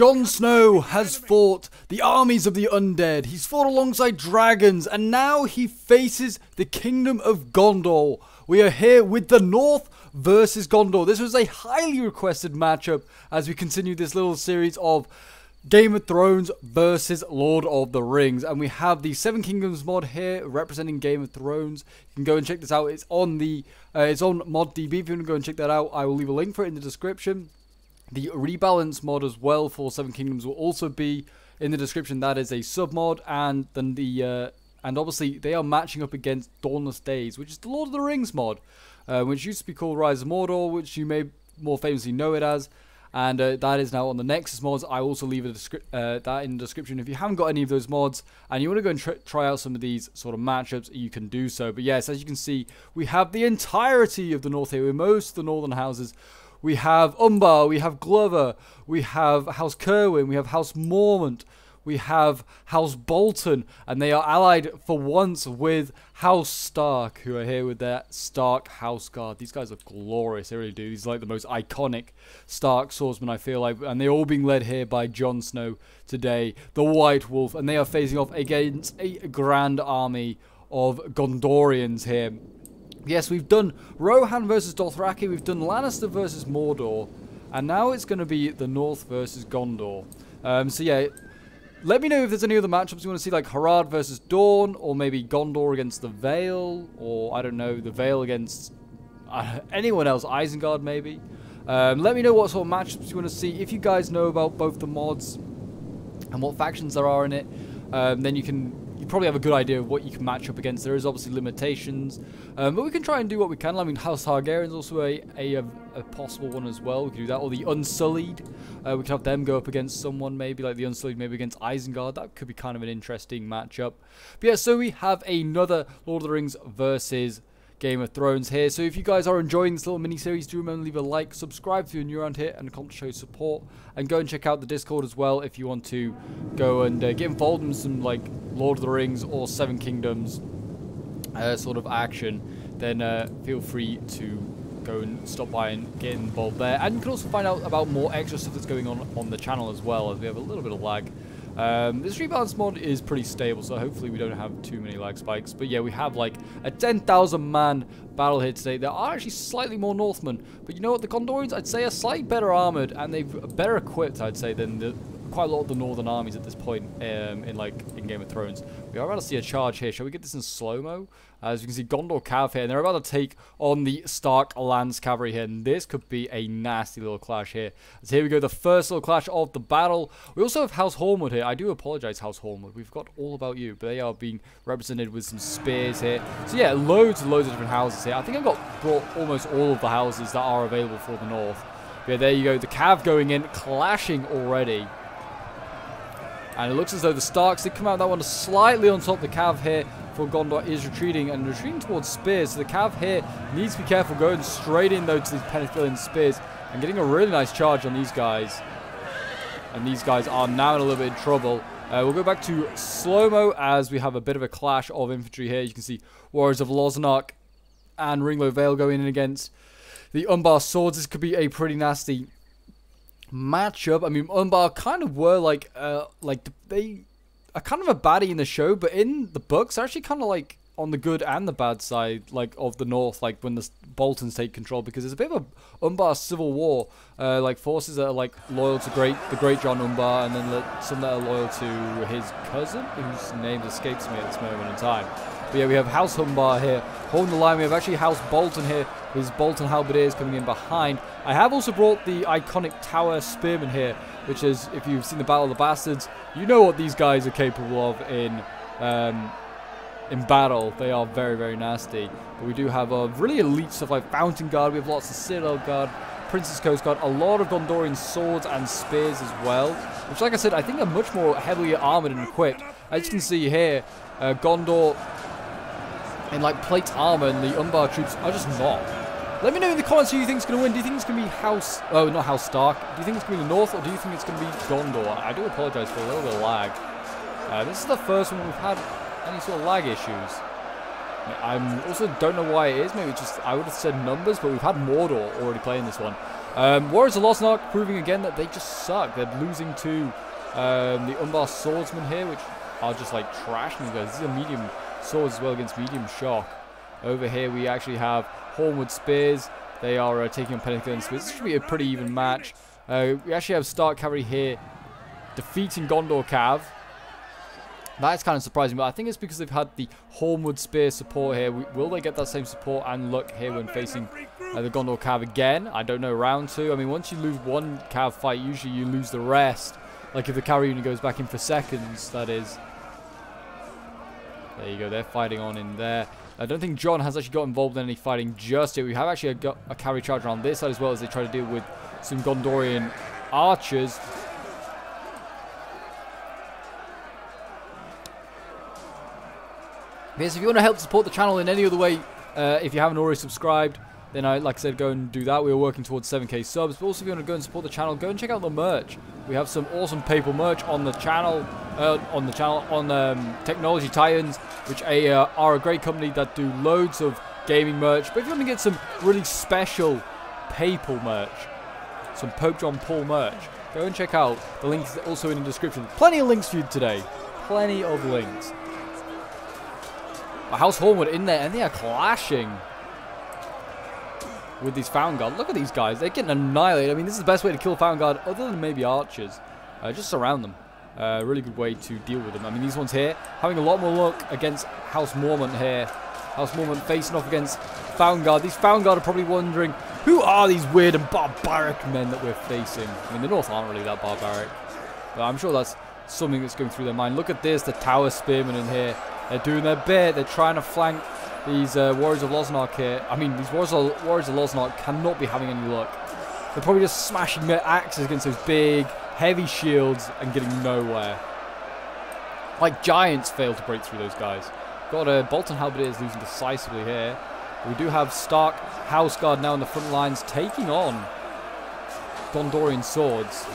Jon Snow has fought the armies of the undead. He's fought alongside dragons, and now he faces the kingdom of Gondor. We are here with the North versus Gondor. This was a highly requested matchup as we continue this little series of Game of Thrones versus Lord of the Rings, and we have the Seven Kingdoms mod here representing Game of Thrones. You can go and check this out. It's on the ModDB. If you want to go and check that out, I will leave a link for it in the description. The rebalance mod as well for Seven Kingdoms will also be in the description. That is a sub mod, and then and obviously they are matching up against Dawnless Days, which is the Lord of the Rings mod, which used to be called Rise of Mordor, which you may more famously know it as. And that is now on the Nexus mods. I also leave that in the description. If you haven't got any of those mods and you want to go and try out some of these sort of matchups, you can do so. But yes, as you can see, we have the entirety of the North here with most of the northern houses. We have Umbar, we have Glover, we have House Kerwin, we have House Mormont, we have House Bolton, and they are allied for once with House Stark, who are here with their Stark House Guard. These guys are glorious, they really do. These are like the most iconic Stark swordsmen, I feel like, and they're all being led here by Jon Snow today, the White Wolf, and they are facing off against a grand army of Gondorians here. Yes, we've done Rohan versus Dothraki, we've done Lannister versus Mordor, and now it's going to be the North versus Gondor. So yeah, let me know if there's any other matchups you want to see, like Harad versus Dorne, or maybe Gondor against the Vale, or I don't know, the Vale against anyone else, Isengard maybe. Let me know what sort of matchups you want to see. If you guys know about both the mods and what factions there are in it, then you probably have a good idea of what you can match up against. There is obviously limitations, but we can try and do what we can. I mean, House Targaryen is also a possible one as well. We can do that, or the Unsullied. We could have them go up against someone, maybe like the Unsullied, maybe against Isengard. That could be kind of an interesting matchup. But yeah, so we have another Lord of the Rings versus Game of Thrones here. So if you guys are enjoying this little mini-series, do remember to leave a like, subscribe if you're new around here, and comment to show support. And go and check out the Discord as well if you want to go and get involved in some like Lord of the Rings or Seven Kingdoms sort of action. Then feel free to go and stop by and get involved there. And you can also find out about more extra stuff that's going on the channel as well, as we have a little bit of lag. This rebalance mod is pretty stable, so hopefully we don't have too many lag spikes. But yeah, we have like a 10,000 man battle here today. There are actually slightly more Northmen, but you know what, the Gondorians I'd say are slightly better armored, and they're better equipped, I'd say, than quite a lot of the northern armies at this point in Game of Thrones. We are about to see a charge here. Shall we get this in slow-mo? As you can see, Gondor Cav here, and they're about to take on the Stark Lance Cavalry here, and this could be a nasty little clash here. So here we go, the first little clash of the battle. We also have House Hornwood here. I do apologize, House Hornwood. We've got all about you, but they are being represented with some spears here. So yeah, loads and loads of different houses here. I think I've brought almost all of the houses that are available for the North. But yeah, there you go, the Cav going in, clashing already. And it looks as though the Starks did come out that one slightly on top. The Cav here for Gondor is retreating, and retreating towards spears. So the Cav here needs to be careful, going straight in though to these penetrating spears and getting a really nice charge on these guys. And these guys are now in a little bit of trouble. We'll go back to slow-mo as we have a bit of a clash of infantry here. You can see Warriors of Losnark and Ringlow Vale going in against the Umbar Swords. This could be a pretty nasty matchup. I mean, Umbar kind of were like they are kind of a baddie in the show, but in the books they're actually kind of like on the good and the bad side, like of the North, like when the Boltons take control, because there's a bit of a Umbar civil war, like forces that are like loyal to the great John Umbar, and then some that are loyal to his cousin, whose name escapes me at this moment in time. But yeah, we have House Umbar here holding the line. We have actually House Bolton here, with Bolton Halberdiers coming in behind. I have also brought the iconic Tower Spearmen here, which is, if you've seen the Battle of the Bastards, you know what these guys are capable of in battle. They are very, very nasty. But we do have really elite stuff like Fountain Guard. We have lots of Citadel Guard, Princess Coast Guard, a lot of Gondorian swords and spears as well, which, like I said, I think are much more heavily armored and equipped. As you can see here, Gondor in like plate armor, and the Umbar troops are just not. Let me know in the comments who you think is going to win. Do you think it's going to be not House Stark? Do you think it's going to be the North, or do you think it's going to be Gondor? I do apologize for a little bit of lag. This is the first one we've had any sort of lag issues. I also don't know why it is. Maybe just I would have said numbers, but we've had Mordor already playing this one. Warriors of Lost Ark proving again that they just suck. They're losing to the Umbar Swordsmen here, which are just like trashing these guys. These are medium swords as well against medium shock. Over here we actually have Hornwood Spears. They are taking on Pentagon Spears. This should be a pretty even match. We actually have Stark Cavalry here defeating Gondor Cav. That's kind of surprising, but I think it's because they've had the Hornwood Spear support here. Will they get that same support and luck here when facing the Gondor Cav again? I don't know. Round 2. I mean, once you lose one Cav fight, usually you lose the rest. Like if the cavalry unit goes back in for seconds, that is. There you go. They're fighting on in there. I don't think Jon has actually got involved in any fighting just yet. We have actually got a cavalry charge on this side as well as they try to deal with some Gondorian archers. Yes, if you want to help support the channel in any other way, if you haven't already subscribed, then like I said, go and do that. We are working towards 7k subs. But also if you want to go and support the channel, go and check out the merch. We have some awesome paper merch on the channel, on Technology Titans, which are a great company that do loads of gaming merch. But if you want to get some really special paper merch, some PopeJohnPaul merch, go and check out the links also in the description. Plenty of links for you today. Plenty of links. House Hornwood in there, and they are clashing with these Found Guard. Look at these guys. They're getting annihilated. I mean, this is the best way to kill Found Guard, other than maybe archers. Just surround them. Really good way to deal with them. I mean, these ones here, having a lot more luck against House Mormont here. House Mormont facing off against Found Guard. These Found Guard are probably wondering, who are these weird and barbaric men that we're facing? I mean, the North aren't really that barbaric. But I'm sure that's something that's going through their mind. Look at this, the Tower Spearmen in here. They're doing their bit. They're trying to flank these Warriors of Lost Ark here. I mean, these Warriors of Lost Ark cannot be having any luck. They're probably just smashing their axes against those big, heavy shields and getting nowhere. Like giants fail to break through those guys. Got Bolton Halberdiers losing decisively here. We do have Stark House Guard now in the front lines taking on Gondorian swords.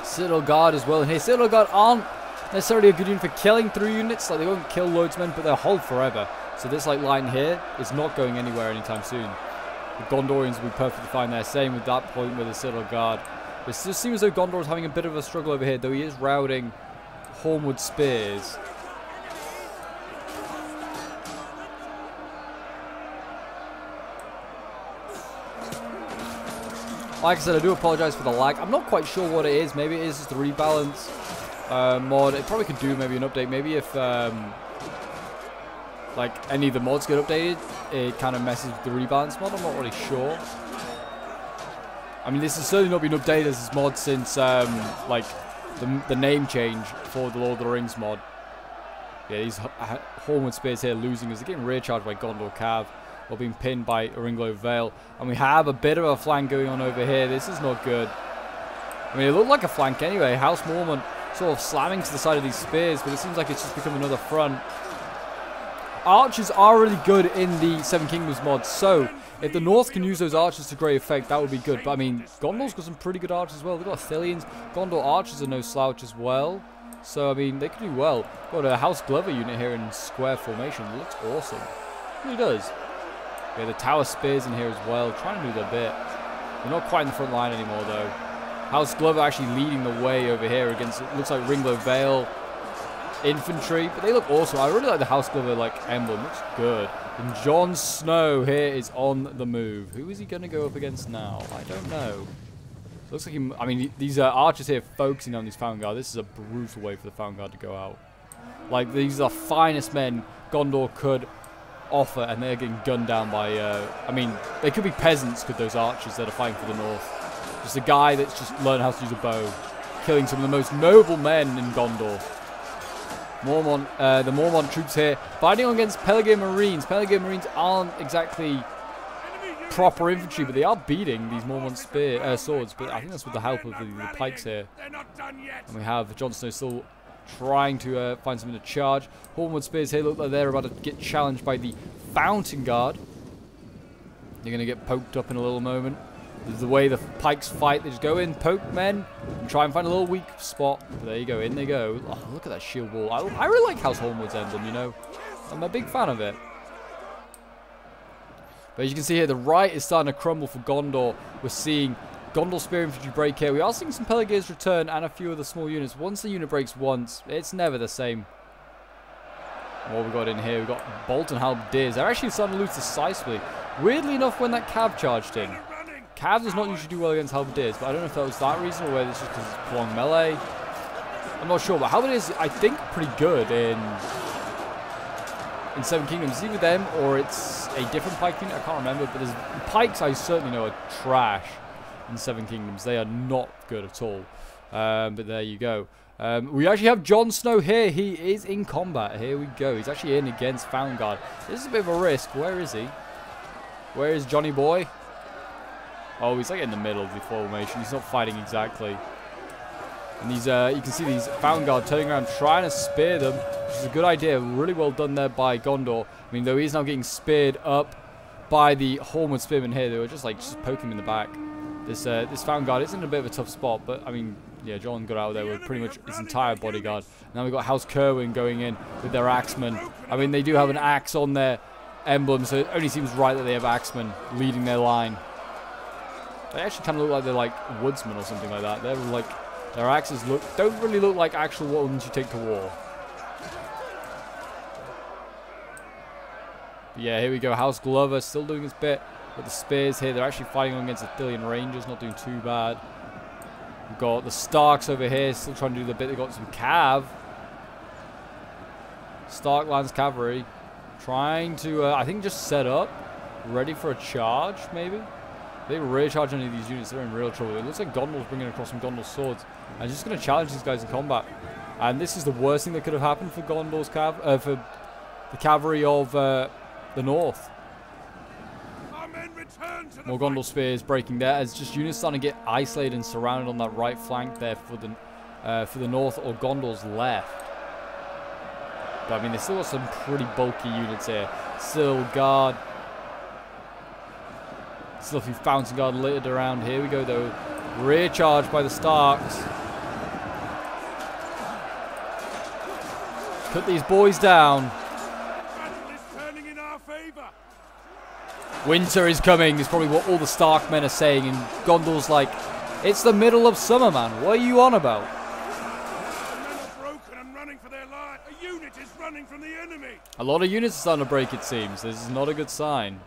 Citadel Guard as well in here. Citadel Guard aren't necessarily a good unit for killing through units. Like, they won't kill loads of men, but they'll hold forever. So this like line here is not going anywhere anytime soon. The Gondorians will be perfectly fine there. Same with that point with the Citadel Guard. It just seems as though Gondor is having a bit of a struggle over here, though he is routing Hornwood Spears. Like I said, I do apologize for the lag. I'm not quite sure what it is. Maybe it is just the rebalance mod. It probably could do maybe an update. Maybe if like any of the mods get updated, it kind of messes with the rebalance mod. I'm not really sure. I mean, this has certainly not been updated as this mod since like the name change for the Lord of the Rings mod. Yeah, these Hornwood Spears here losing as they're getting rear charged by Gondor Cav. Or being pinned by Ringlow Vale. And we have a bit of a flank going on over here. This is not good. I mean, it looked like a flank anyway. House Mormont sort of slamming to the side of these spears, but it seems like it's just become another front. Archers are really good in the Seven Kingdoms mod, so if the North can use those archers to great effect, that would be good. But I mean, Gondor's got some pretty good archers as well. They've got Athelians. Gondor archers are no slouch as well. So, I mean, they could do well. Got a House Glover unit here in square formation. It looks awesome. It really does. Yeah, the Tower Spears in here as well, trying to do their bit. They're not quite in the front line anymore, though. House Glover actually leading the way over here against, it looks like Ringlow Vale infantry, but they look awesome. I really like the House Glover like emblem, looks good. And Jon Snow here is on the move. Who is he going to go up against now? I don't know. Looks like he, I mean, these archers here focusing on these Found Guard. This is a brutal way for the Found Guard to go out. Like, these are the finest men Gondor could offer, and they're getting gunned down by, I mean, they could be peasants, could those archers that are fighting for the North. Just a guy that's just learned how to use a bow, killing some of the most noble men in Gondor. Mormont, the Mormont troops here, fighting against Pelargir Marines. Pelargir Marines aren't exactly proper infantry, but they are beating these Mormont swords, but I think that's with the help of the pikes here. And we have Jon Snow still trying to find something to charge. Hornwood Spears here look like they're about to get challenged by the Fountain Guard. They're going to get poked up in a little moment. This is the way the pikes fight. They just go in, poke men, and try and find a little weak spot. But there you go, in they go. Oh, look at that shield wall. I really like House Holmwood's emblem, you know. I'm a big fan of it. But as you can see here, the right is starting to crumble for Gondor. We're seeing Gondor Spear Infantry break here. We are seeing some Pelargonians return and a few of the small units. Once the unit breaks once, it's never the same. What we got in here? We've got Bolt and Halberdiers. They're actually starting to lose decisively. Weirdly enough, when that Cav charged in. Cav does not usually do well against Halberdiers, but I don't know if that was that reason or whether it's just because it's prolonged melee. I'm not sure, but Halberdiers, I think, pretty good in Seven Kingdoms. It's either them or it's a different pike unit. I can't remember, but there's pikes I certainly know are trash in Seven Kingdoms. They are not good at all. But there you go. We actually have Jon Snow here. He is in combat. Here we go. He's actually in against Foundguard. This is a bit of a risk. Where is he? Where is Johnny Boy? Oh, he's like in the middle of the formation. He's not fighting exactly. And these, you can see these Foundguard turning around, trying to spear them, which is a good idea. Really well done there by Gondor. I mean, though he's now getting speared up by the Holmwood Spearmen here. They were just poking him in the back. This Foundguard is in a bit of a tough spot, but I mean, yeah, Jon got out there with pretty much his entire bodyguard. Now we've got House Kerwin going in with their axemen. I mean, they do have an axe on their emblem, so it only seems right that they have axemen leading their line. They actually kind of look like they're like woodsmen or something like that. They're like, their axes don't really look like actual ones you take to war. But yeah, here we go. House Glover still doing his bit with the spears here. They're actually fighting against the Thillian Rangers, not doing too bad. We've got the Starks over here, still trying to do the bit. They've got some Cav. Stark Lands Cavalry. Trying to, I think, just set up. Ready for a charge, maybe? If they really charge any of these units, they're in real trouble. It looks like Gondor's bringing across some Gondor swords. And just going to challenge these guys in combat. And this is the worst thing that could have happened for Gondor's for the cavalry of the north. More Gondor spears breaking there as just units starting to get isolated and surrounded on that right flank there for the north or Gondor's left. But I mean, they still got some pretty bulky units here. Still guard. Still a few fountain guard littered around. Here we go though. Rear charge by the Starks. Cut these boys down. Winter is coming is probably what all the Stark men are saying, and Gondor's like, it's the middle of summer, man. What are you on about? A lot of units are starting to break, it seems. This is not a good sign.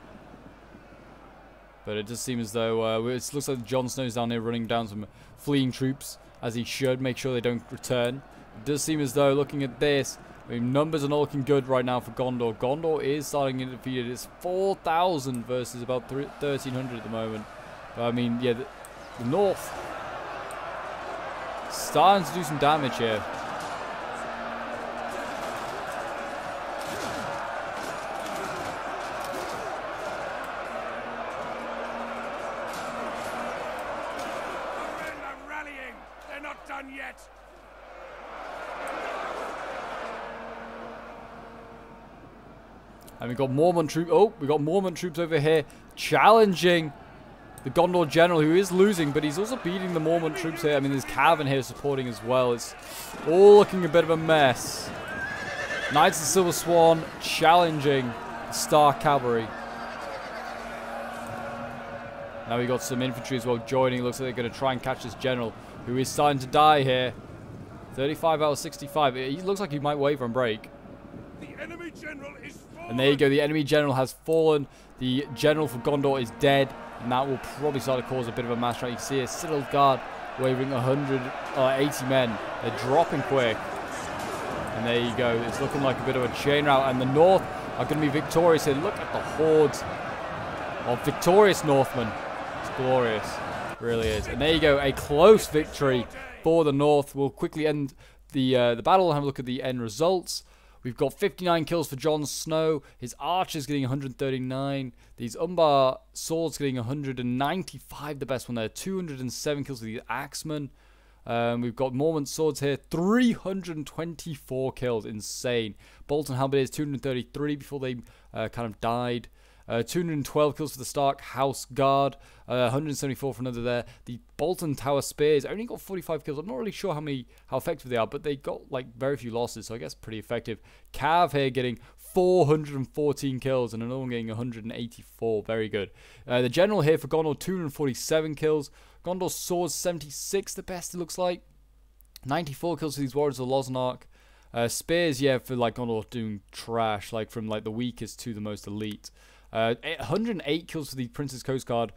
But it does seem as though it looks like Jon Snow's down here running down some fleeing troops, as he should, make sure they don't return. It does seem as though, looking at this, I mean, numbers are not looking good right now for Gondor. Gondor is starting to get defeated. It's 4,000 versus about 1,300 at the moment. But I mean, yeah, the north starting to do some damage here. And we've got Mormont troops. Oh, we've got Mormont troops over here challenging the Gondor general, who is losing, but he's also beating the Mormont troops here. I mean, there's Cavan here supporting as well. It's all looking a bit of a mess. Knights of the Silver Swan challenging the Stark Cavalry. Now we've got some infantry as well joining. Looks like they're going to try and catch this general, who is starting to die here. 35 out of 65. He looks like he might waver and break. The enemy general is fallen. And there you go. The enemy general has fallen. The general for Gondor is dead. And that will probably start to cause a bit of a mass strike. You can see a Citadel Guard wavering 180 men. They're dropping quick. And there you go. It's looking like a bit of a chain rout. And the North are going to be victorious here. Look at the hordes of victorious Northmen. It's glorious. It really is. And there you go. A close victory for the North. We'll quickly end the battle and have a look at the end results. We've got 59 kills for Jon Snow. His archers getting 139. These Umbar swords getting 195, the best one there. 207 kills for the axemen. We've got Mormont swords here. 324 kills. Insane. Bolt and Halberdiers 233 before they kind of died. 212 kills for the Stark House Guard. 174 for another there. The Bolton Tower Spears only got 45 kills. I'm not really sure how effective they are, but they got like very few losses, so I guess pretty effective. Cav here getting 414 kills and another one getting 184. Very good. The General here for Gondor, 247 kills. Gondor's Swords 76, the best it looks like. 94 kills for these Warriors of Losnark. Spears, yeah, for like Gondor doing trash, like from like the weakest to the most elite. 108 kills for the Prince's Coast Guard.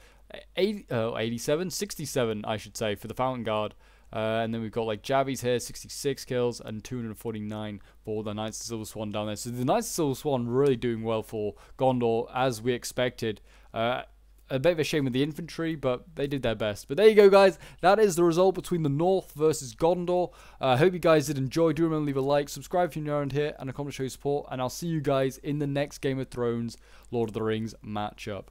67 I should say for the Fountain Guard. And then we've got like Javies here, 66 kills and 249 for the Knights of Silver Swan down there. So the Knights of Silver Swan really doing well for Gondor as we expected. A bit of a shame with the infantry, but they did their best. But there you go, guys. That is the result between the North versus Gondor. I hope you guys did enjoy. Do remember to leave a like, subscribe if you're new around here, and a comment to show your support. And I'll see you guys in the next Game of Thrones Lord of the Rings matchup.